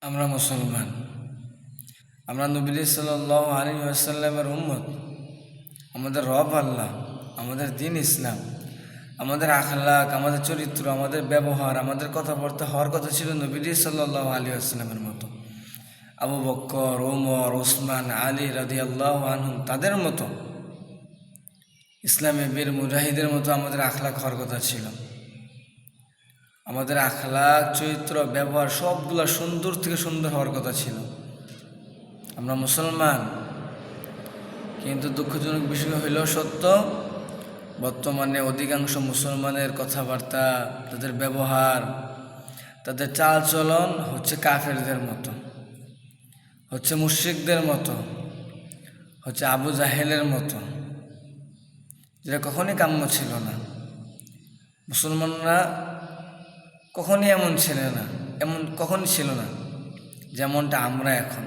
আমরা মুসলমান, আমরা নবী সাল্লাল্লাহু আলাইহি ওয়াসাল্লামের উম্মত। আমাদের রব আল্লাহ, আমাদের দিন ইসলাম, আমাদের আখলাক, আমাদের চরিত্র, আমাদের ব্যবহার, আমাদের কথাবার্তা হওয়ার কথা ছিল নবী সাল্লাল্লাহু আলাইহি ওয়াসাল্লামের মতো। আবু বকর, ওমর, ওসমান, আলী রাদিয়াল্লাহু আনহুম তাদের মতো, ইসলামী বীর মুজাহিদের মতো আমাদের আখলাক হওয়ার কথা ছিল। আমাদের আখলাক, চরিত্র, ব্যবহার সবগুলো সুন্দর থেকে সুন্দর হওয়ার কথা ছিল। আমরা মুসলমান, কিন্তু দুঃখজনক বিষয় হইলেও সত্য, বর্তমানে অধিকাংশ মুসলমানের কথাবার্তা, তাদের ব্যবহার, তাদের চালচলন হচ্ছে কাফেরদের মতো, হচ্ছে মুশরিকদের মতো, হচ্ছে আবু জাহেলের মতো, যেটা কখনই কাম্য ছিল না। মুসলমানরা কখনই এমন ছিল না, যেমনটা আমরা এখন।